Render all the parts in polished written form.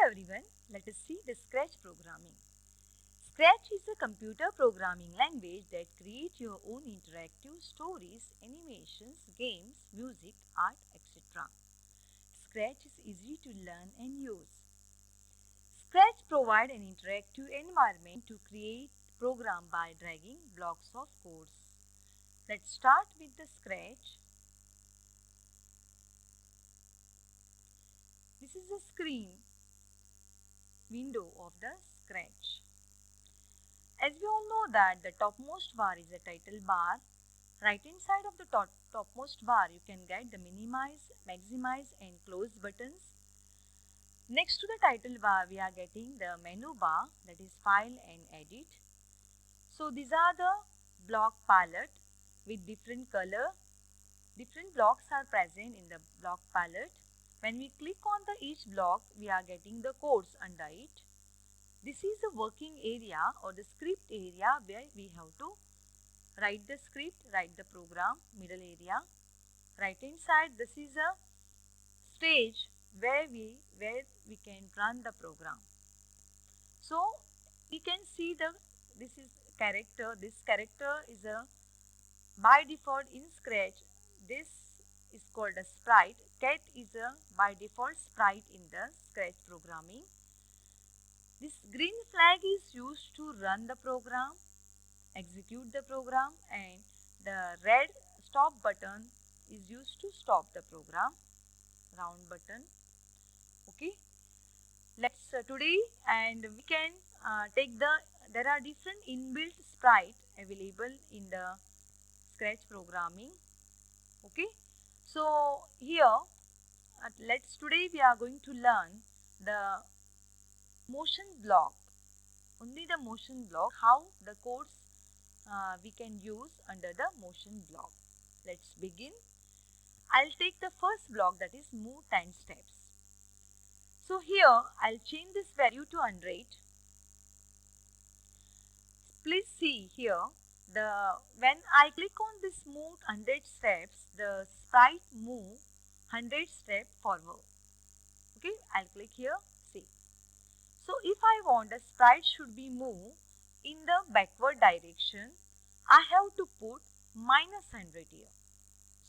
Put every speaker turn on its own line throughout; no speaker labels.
everyone, let us see the Scratch programming. Scratch is a computer programming language that creates your own interactive stories, animations, games, music, art, etc. Scratch is easy to learn and use. Scratch provides an interactive environment to create program by dragging blocks of codes. Let's start with the Scratch. This is the screen window of the Scratch. As we all know that the topmost bar is a title bar. Right hand side of the topmost bar you can get the minimize, maximize and close buttons. Next to the title bar we are getting the menu bar, that is file and edit. So these are the block palette with different color. Different blocks are present in the block palette. When we click on each block we are getting the codes under it. This is the working area or the script area where we have to write the script, write the program. Middle area. Right hand side, this is a stage where we can run the program. So we can see this is character. This character is a by default in Scratch. This is called a sprite. Cat is a by default sprite in the Scratch programming. This green flag is used to run the program, execute the program, and the red stop button is used to stop the program, round button. Okay, let's today and we can there are different inbuilt sprite available in the Scratch programming. Okay, so here today we are going to learn the motion block, only the motion block, how the codes we can use under the motion block. Let's begin. I'll take the first block, that is move 10 steps. So here I'll change this value to 100. Please see here when I click on this move 100 steps, the sprite move 100 steps forward. Okay, I'll click here, see. So if I want the sprite should be moved in the backward direction, I have to put -100 here.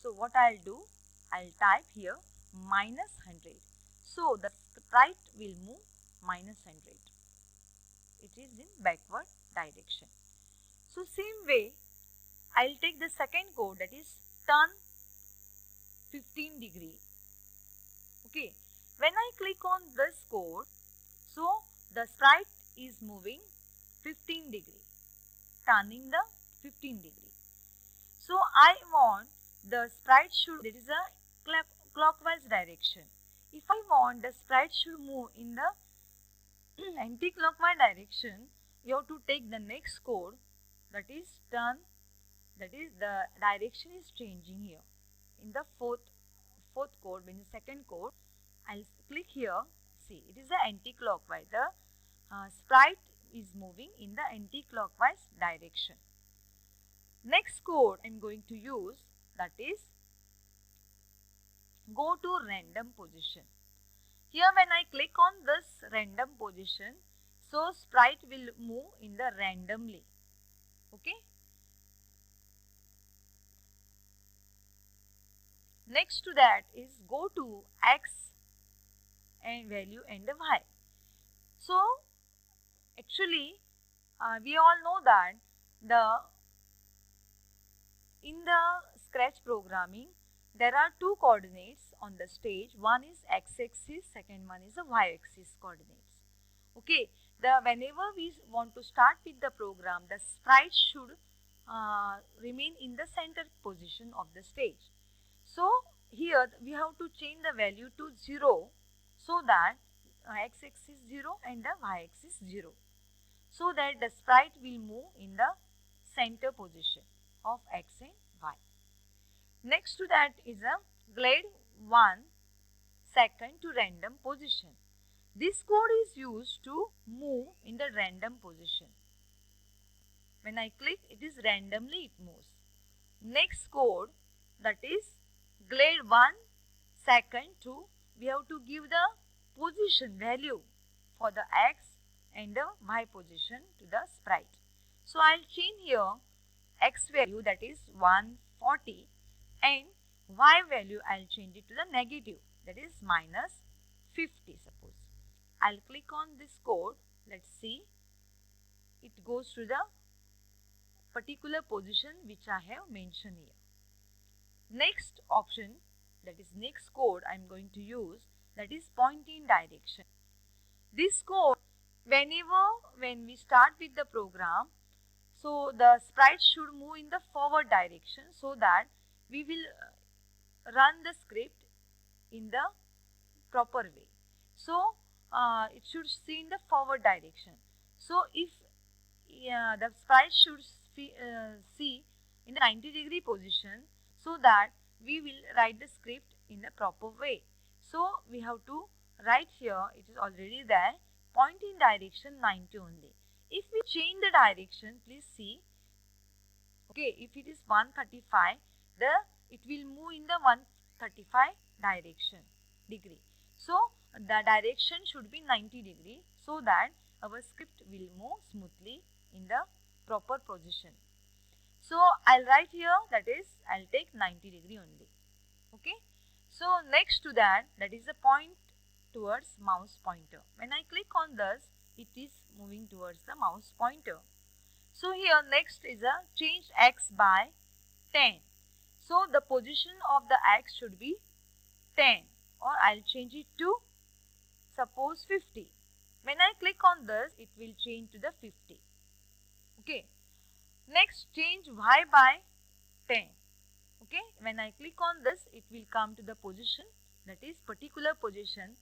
So what I'll do, I'll type here -100. So the sprite will move -100. It is in backward direction. So same way, I'll take the second code, that is turn 15 degree. Okay, when I click on this code, so the sprite is moving 15 degree, turning the 15 degree. So I want the sprite should, there is a clockwise direction. If I want the sprite should move in the anti-clockwise direction, you have to take the next code, that is turn, that is the direction is changing here. In the fourth code, in the second code, I'll click here, see it is the anti-clockwise. The sprite is moving in the anti-clockwise direction. Next code I'm going to use, that is go to random position. Here when I click on this random position, so sprite will move in the randomly. Okay. Next to that is go to X and value and Y. So actually we all know that in the Scratch programming there are two coordinates on the stage. One is x-axis, second one is the y-axis coordinates. Okay, whenever we want to start with the program, the sprite should remain in the center position of the stage. So here we have to change the value to 0, so that x-axis 0 and the y-axis 0, so that the sprite will move in the center position of x and y. Next to that is a glide 1 second to random position. This code is used to move in the random position. When I click, it is randomly it moves. Next code, that is glide 1 second to, we have to give the position value. for the x and the y position to the sprite. So I'll change here x value, that is 140, and y value I'll change it to the negative, that is minus 50 suppose. I'll click on this code. Let's see. It goes to the particular position which I have mentioned here. Next option, that is next code I am going to use, that is pointing direction. This code, when we start with the program, so the sprite should move in the forward direction so that we will run the script in the proper way. So it should see in the forward direction. So if the sprite should see in the 90-degree position, so that we will write the script in the proper way. So we have to write here, it is already there, pointing direction 90 only. If we change the direction, please see, okay, if it is 135, it will move in the 135 degree. So the direction should be 90 degree so that our script will move smoothly in the proper position. So I'll write here, that is I'll take 90 degree only. Okay. So next to that, that is the point towards mouse pointer. When I click on this, it is moving towards the mouse pointer. So here next is a change x by 10. So the position of the x should be 10, or I'll change it to suppose 50. When I click on this, it will change to the 50. Okay. Next, change y by 10. Okay. When I click on this, it will come to the position, that is particular position,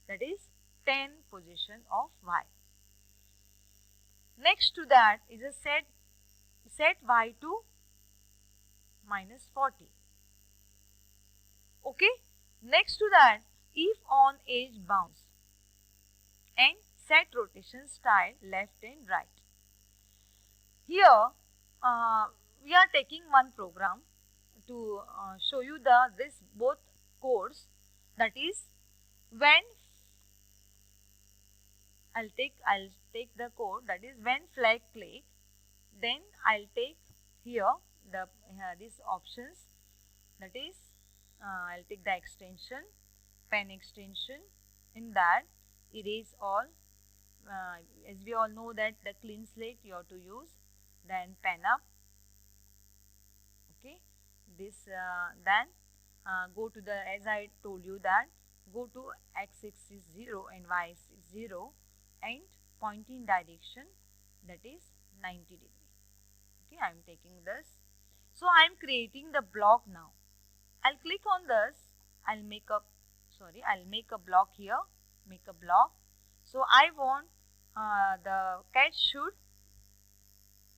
that is 10 position of y. Next to that is a set y to minus 40. Okay. Next to that, if on edge bounce, and set rotation style left and right. Here we are taking one program to show you this both codes, that is when I'll take the code, that is when flag click, then I'll take here these options, that is I'll take the extension, pen extension, in that erase all, as we all know that the clean slate you have to use, then pen up. Okay, this then go to the, as I told you that, go to x-axis 0 and y-axis 0 and pointing direction, that is 90 degree. Okay, I am taking this. So I am creating the block now. I'll click on this. I'll make a block here. Make a block. So I want the cat should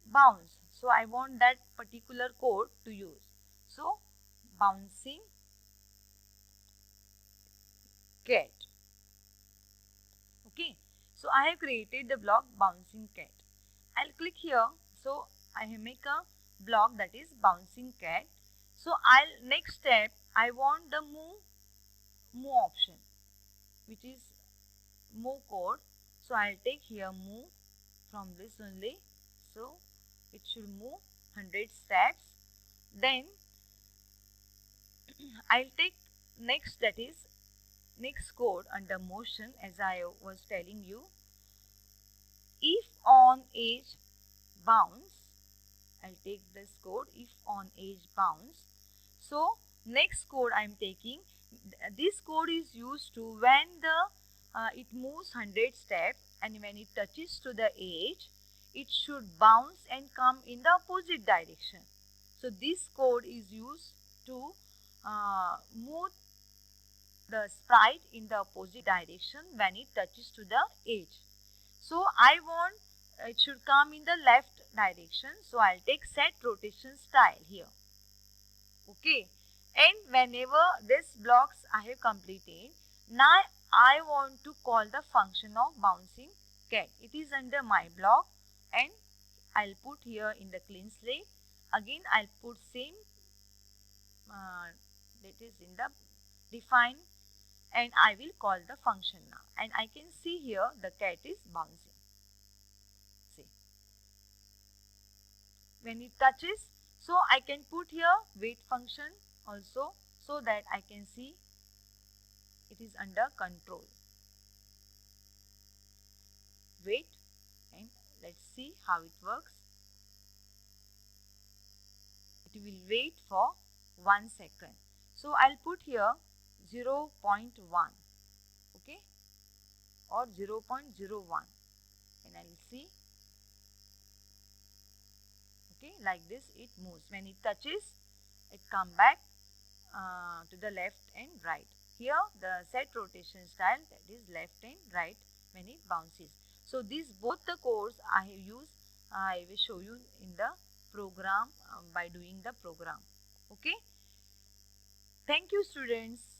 bounce. So I want that particular code to use. So bouncing cat. Okay. So I have created the block bouncing cat. I'll click here. So I have make a block, that is bouncing cat. So next step I want the move option, which is move code. So I'll take here move from this only. So it should move 100 steps. Then I'll take next, that is next code under motion, as I was telling you. If on edge bounce, I'll take this code, if on edge bounce. So next code I am taking, this code is used to when it moves 100 steps, and when it touches to the edge, it should bounce and come in the opposite direction. So this code is used to move the sprite in the opposite direction when it touches to the edge. So I want it should come in the left direction. So I'll take set rotation style here. Okay. And whenever this blocks I have completed, now I want to call the function of bouncing cat. It is under my block, and I'll put here in the clean slate. Again I'll put same that is in the define and I will call the function now, and I can see here the cat is bouncing. See, when it touches, so I can put here wait function also, so that I can see it is under control. Wait, and let's see how it works. It will wait for 1 second. So I'll put here 0.1, okay, or 0.01, and I'll see, okay, like this it moves. When it touches, it come back to the left and right. Here the set rotation style, that is left and right when it bounces. So these both the codes I have used, I will show you in the program by doing the program. Okay. Thank you, students.